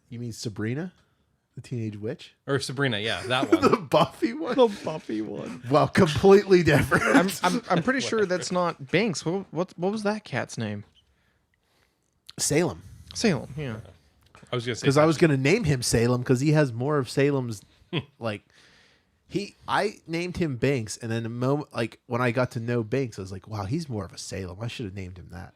You mean Sabrina, the teenage witch? Or Sabrina, yeah, that one. The Buffy one. The Buffy one. Well, completely different. I'm pretty sure that's not Banks. What was that cat's name? Salem. Salem. Yeah. I was gonna say Because I was going to name him Salem because he has more of Salem's like. I named him Banks, and then the moment like when I got to know Banks, I was like, wow, he's more of a Salem. I should have named him that.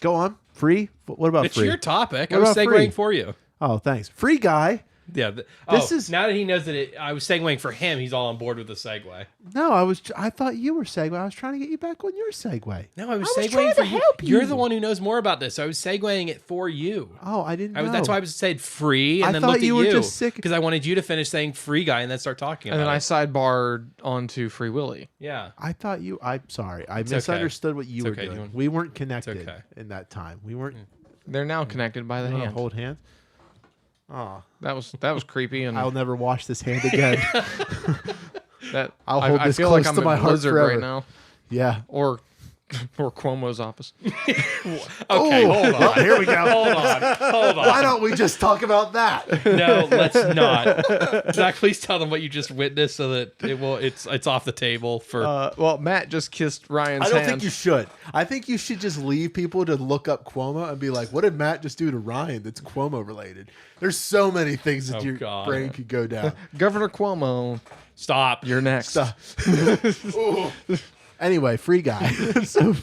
Go on, Free. What about it's Free? your topic. What I was about segueing Free? for you. Oh, thanks, Free Guy. Yeah. This is- now that he knows that I was segueing for him, he's all on board with the segue. No, I thought you were segue. I was trying to get you back on your segue. No, I was trying segueing to for you. help you. You're the one who knows more about this. So I was segueing it for you. Oh, I didn't know. That's why I said free, and I then thought looked at you you were just sick- because I wanted you to finish saying free guy and then start talking And about then I it. sidebarred onto Free Willy. Yeah. I thought you. I'm sorry. I okay. misunderstood what you It's were okay. doing. We weren't connected okay. in that time. We weren't. They're now connected by the We hand. hold hands. Oh, That was creepy, and I'll never wash this hand again. that I'll hold I this feel close like I'm to at my heart Blizzard forever. right now, Yeah. or Cuomo's office. Okay, Oh, hold on. Here we go. Hold on. Why don't we just talk about that? No, let's not. Zach, please tell them what you just witnessed so that it's off the table for. Well, Matt just kissed Ryan's I don't hand. think you should. I think you should just leave people to look up Cuomo and be like, what did Matt just do to Ryan that's Cuomo related? There's so many things that Oh, your God. brain could go down. Governor Cuomo, Stop. you're next. So- Anyway, Free Guy. So,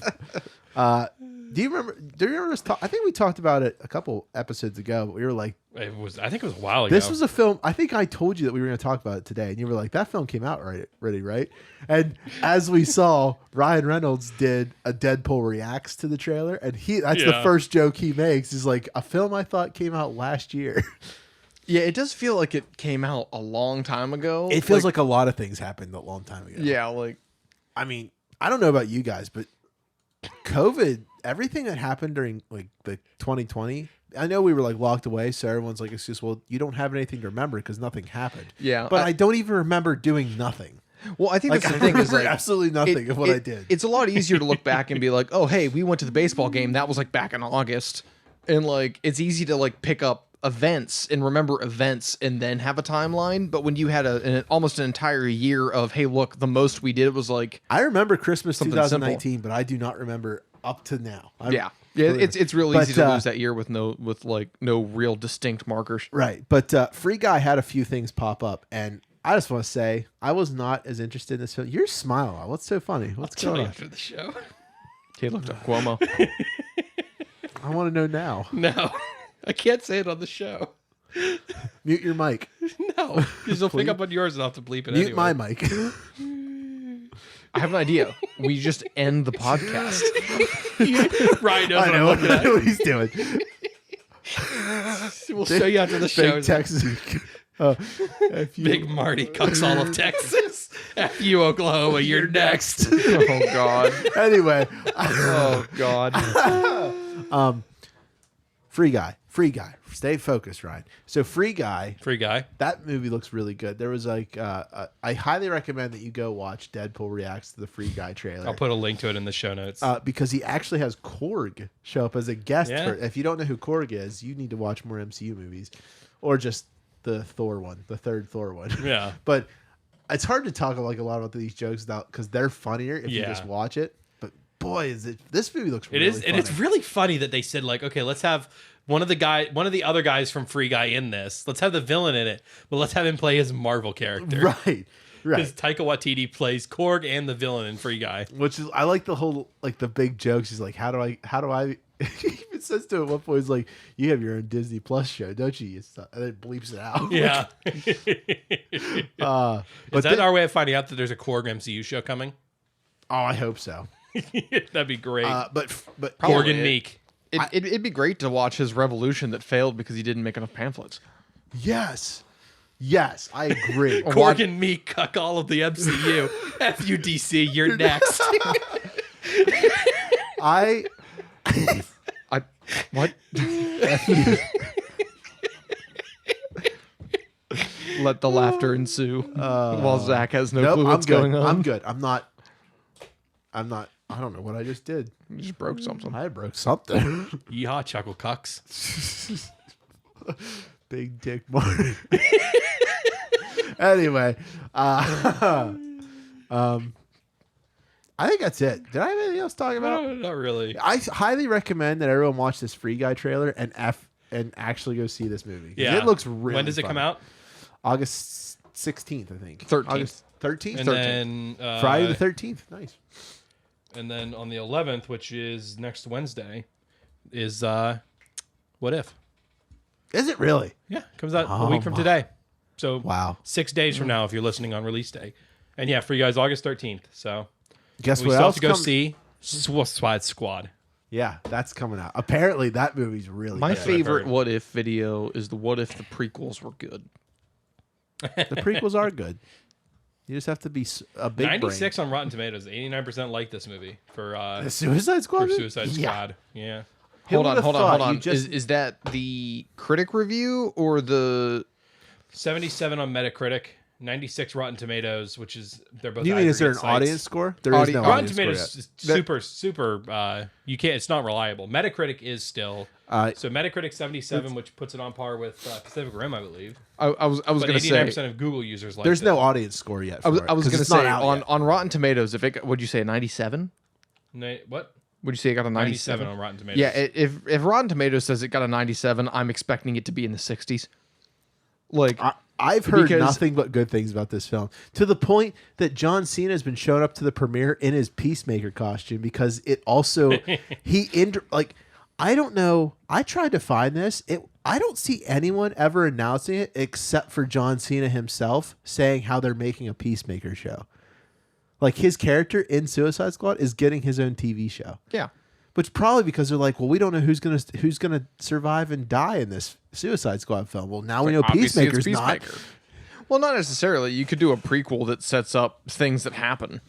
do you remember us I think we talked about it a couple episodes ago, but we were like, I think it was a while ago. this was a film. I think I told you that we were going to talk about it today, and you were like, that film came out already, right? And as we saw, Ryan Reynolds did a Deadpool reacts to the trailer, and that's the Yeah. first joke he makes is like, a film I thought came out last year. Yeah, it does feel like it came out a long time ago. It feels like a lot of things happened a long time ago. yeah, like I mean, I don't know about you guys, but COVID, everything that happened during like the 2020, I know we were like locked away, so everyone's like, it's just, well, you don't have anything to remember because nothing happened. Yeah, But I don't even remember doing nothing. well, I think Like, that's I the thing is remember like absolutely nothing of what I did. It's a lot easier to look back and be like, oh, hey, we went to the baseball game. That was like back in August, and like it's easy to like pick up events and remember events and then have a timeline. But when you had almost an entire year of, hey, look, the most we did was like, I remember Christmas Something 2019, but I do not remember up to now. yeah, it's real But, easy to lose that year with no real distinct markers. Right. But Free Guy had a few things pop up, and I just want to say I was not as interested in this film. You're smiling. What's so funny? What's Tell going you on? after the show. He looked up Cuomo. I want to know now. No, I can't say it on the show. Mute your mic. No, because they'll pick up on yours and I'll have to bleep it Mute anyway. my mic. I have an idea. We just end the podcast. Ryan knows I what I'm know looking at. what he's doing. We'll show you after the show. Big Texas. If you- Big Marty cucks all of Texas. F you, Oklahoma. You're next. Oh God. Anyway, Oh God. Free Guy. Stay focused, Ryan. So Free Guy, Free guy. that movie looks really good. There was like, I highly recommend that you go watch Deadpool reacts to the Free Guy trailer. I'll put a link to it in the show notes. Because he actually has Korg show up as a guest. Yeah. If you don't know who Korg is, you need to watch more MCU movies, or just the Thor one, the third Thor one. Yeah. But it's hard to talk like a lot about these jokes because they're funnier if you Yeah. just watch it. But boy, is it! This movie looks It really is, funny. and it's really funny that they said like, okay, let's have one of the other guys from Free Guy in this. Let's have the villain in it, but let's have him play his Marvel character. right. Because Taika Waititi plays Korg and the villain in Free Guy. Which is, I like the whole, like the big jokes. He's like, how do I, he even says to him at one point, he's like, you have your own Disney Plus show, don't you? And then bleeps it out. Yeah. But Is that our way of finding out that there's a Korg MCU show coming? oh, I hope so. That'd be great. But Korg Probably and it. Meek. It'd be great to watch his revolution that failed because he didn't make enough pamphlets. yes. Yes, I agree. Korg and me cuck all of the MCU. FUDC, you're next. What? Let the laughter ensue while Zach has no clue what's going on. I'm good. I'm not. I don't know what I just did. You just broke something. I broke something. Yeehaw, chuckle cucks. Big dick Martin. Anyway, I think that's it. Did I have anything else to talk about? No, not really. I highly recommend that everyone watch this Free Guy trailer and actually go see this movie. Yeah, it looks really. When does it fun. come out? August 16th, I think. 13th. August 13th. And then Friday the 13th. Nice. And then on the 11th, which is next Wednesday, is What If? Is it really? Yeah, comes out a week from today. So Wow. 6 days from now, if you're listening on release day. And yeah, for you guys, August 13th. So Guess we what still else have to go come- see Suicide Squad. Yeah, that's coming out. Apparently, that movie's really My good. favorite heard. What If video is the What If the prequels were good. The prequels are good. You just have to be a big 96 on Rotten Tomatoes. 89% like this movie for brain. The Suicide Squad. for Suicide Squad. Yeah. Who would've thought? Hold You on. just- Is that the critic review or the... 77 on Metacritic, 96 Rotten Tomatoes, which is they're both. You mean is there an aggregate sites. audience score? There is no Rotten audience score Tomatoes yet. is super. You can't. It's not reliable. Metacritic is still. So Metacritic 77, which puts it on par with Pacific Rim, I believe. I was But going to 89% say... of Google users like. There's no audience score yet. I was for it, going 'cause to it's not say, out yet. on Rotten Tomatoes, if it... Would you say a 97? What? Would you say it got a 97 97? on Rotten Tomatoes. Yeah, if Rotten Tomatoes says it got a 97, I'm expecting it to be in the 60s. Like... I've heard because- nothing but good things about this film, to the point that John Cena has been showing up to the premiere in his Peacemaker costume because it also I don't know. I tried to find this. I don't see anyone ever announcing it except for John Cena himself saying how they're making a Peacemaker show. Like his character in Suicide Squad is getting his own TV show. Yeah. Which probably because they're like, well, we don't know who's gonna survive and die in this Suicide Squad film. Well, now we know Obviously, it's Peacemaker's not. Peacemaker. Well, not necessarily. You could do a prequel that sets up things that happen.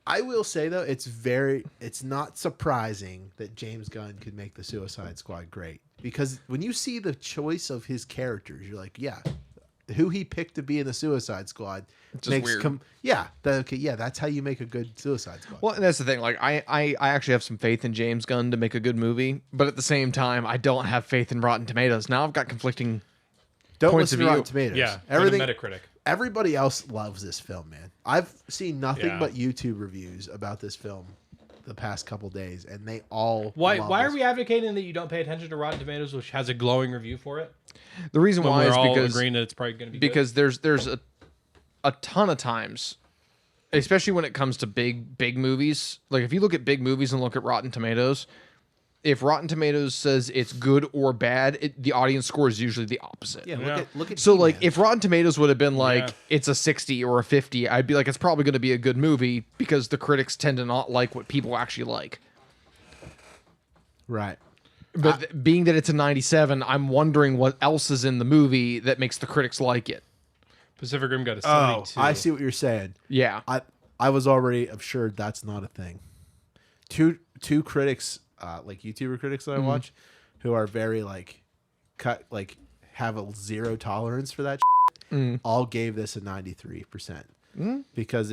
I will say though, it's not surprising that James Gunn could make the Suicide Squad great, because when you see the choice of his characters, you're like, yeah, who he picked to be in the Suicide Squad Just makes weird. that's how you make a good Suicide Squad. Well, and that's the thing. Like, I actually have some faith in James Gunn to make a good movie, but at the same time, I don't have faith in Rotten Tomatoes. Now I've got conflicting Don't points listen of to view. Rotten Tomatoes. Yeah. everything. Metacritic. Everybody else loves this film, man. I've seen nothing Yeah. but YouTube reviews about this film the past couple days, and they all Why love are this. we advocating that you don't pay attention to Rotten Tomatoes, which has a glowing review for it? The reason When why we're is all because agreeing that it's probably going to be because there's a ton of times, especially when it comes to big movies. Like if you look at big movies and look at Rotten Tomatoes, if Rotten Tomatoes says it's good or bad, the audience score is usually the opposite. Yeah, Yeah. look at So like He-Man. if Rotten Tomatoes would have been like Yeah. it's a 60 or a 50, I'd be like it's probably going to be a good movie because the critics tend to not like what people actually like. right. But being that it's a 97, I'm wondering what else is in the movie that makes the critics like it. Pacific Rim got a Oh, 72. I see what you're saying. Yeah. I was already assured that's not a thing. Two critics, like YouTuber critics that I watch, who are very have a zero tolerance for that, all gave this a 93% because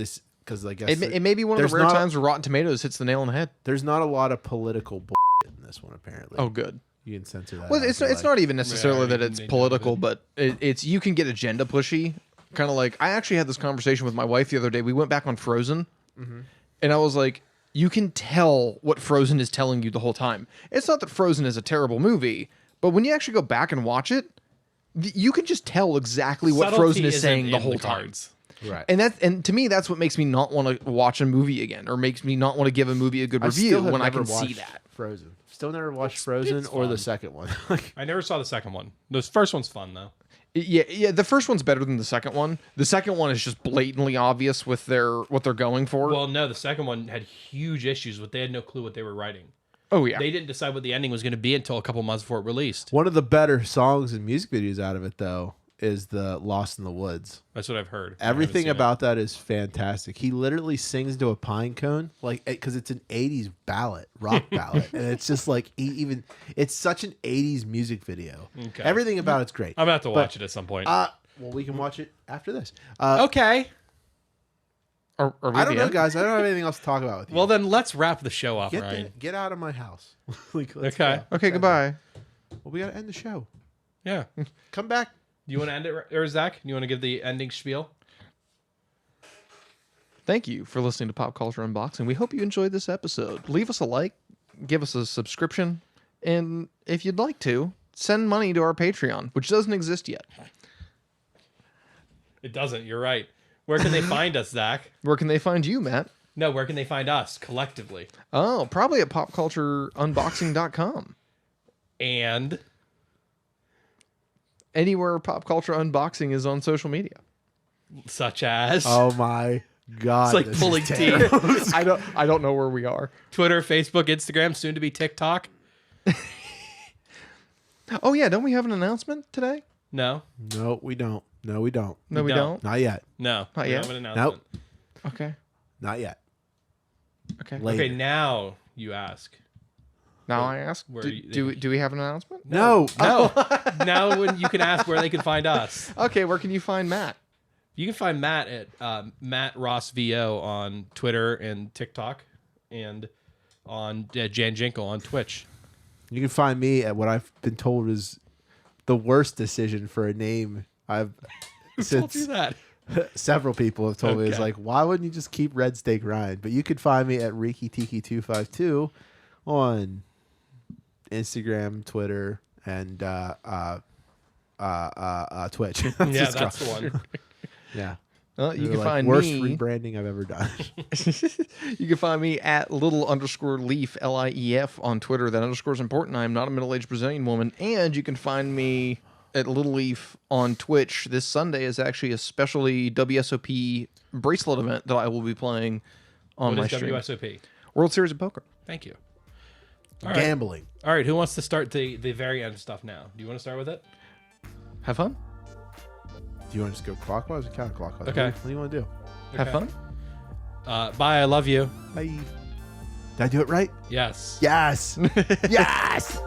I guess It may be one of there's the rare not- times where Rotten Tomatoes hits the nail on the head. there's not a lot of political in this one apparently. Oh, good. You can censor that. Well, out it's if you it's like. not even necessarily that they it's do political, it. but it's you can get agenda pushy. Kind of like I actually had this conversation with my wife the other day. We went back on Frozen, and I was like, you can tell what Frozen is telling you the whole time. It's not that Frozen is a terrible movie, but when you actually go back and watch it, you can just tell exactly what Subtlety Frozen is isn't saying the in whole time. cards. Right. And to me, that's what makes me not want to watch a movie again, or makes me not want to give a movie a good I review still have when I never can see watched that. Frozen. Still never watched Frozen it's or the fun. second one. I never saw the second one. The first one's fun though. Yeah. The first one's better than the second one. The second one is just blatantly obvious with what they're going for. Well, no, the second one had huge issues, but they had no clue what they were writing. Oh yeah. They didn't decide what the ending was going to be until a couple months before it released. One of the better songs and music videos out of it, though, is the Lost in the Woods. That's what I've heard. Everything about that is fantastic. He literally sings into a pine cone, like, because it's an '80s ballad, rock ballad, and it's just like it's such an '80s music video. Okay. Everything about it's great. I'm gonna have to watch it at some point. Well, we can watch it after this. Okay. Are we I don't know, end? guys. I don't have anything else to talk about with you. Well, then let's wrap the show off, Ryan. Get out of my house. Like, let's Okay. go. Okay, goodbye. Well, we gotta end the show. Yeah. Come back. Do you want to end it, or Zach? Do you want to give the ending spiel? Thank you for listening to Pop Culture Unboxing. We hope you enjoyed this episode. Leave us a like, give us a subscription, and if you'd like to, send money to our Patreon, which doesn't exist yet. It doesn't. You're right. Where can they find us, Zach? Where can they find you, Matt? No, where can they find us collectively? Oh, probably at popcultureunboxing.com. And Anywhere Pop Culture Unboxing is on social media. such as Oh my god! it's like this pulling is teeth. terrible. I don't know where we are. Twitter, Facebook, Instagram, soon to be TikTok. Oh yeah, don't we have an announcement today? No, No, we don't. No, we don't. No, we don't. don't. Not yet. no, Not we yet? don't have an announcement. Okay. Not yet. Okay. Later. Okay, now you ask. Now I ask, where do we have an announcement? No. No. Now when you can ask where they can find us. Okay, where can you find Matt? You can find Matt at Matt Ross VO on Twitter and TikTok, and on Jan Jinkle on Twitch. You can find me at what I've been told is the worst decision for a name. Who told you that? Several people have told me it's Okay. like, why wouldn't you just keep Red Steak Ryan? But you can find me at RikiTiki252 on Instagram, Twitter, and Twitch. Yeah, that's the one. Yeah. You They're can like, find worst me. rebranding I've ever done. You can find me at little_leaf LIEF on Twitter. That underscore is important. I am not a middle-aged Brazilian woman. And you can find me at Little Leaf on Twitch. This Sunday is actually a specially WSOP bracelet event that I will be playing on my What is stream. WSOP? World Series of Poker. Thank you. All right. Gambling. All right, who wants to start the very end stuff now? Do you want to start with it? Have fun. Do you want to just go clockwise or counterclockwise? Okay. What do you want to do? Have Okay. fun. Bye, I love you. Bye. Did I do it right? Yes. Yes. Yes.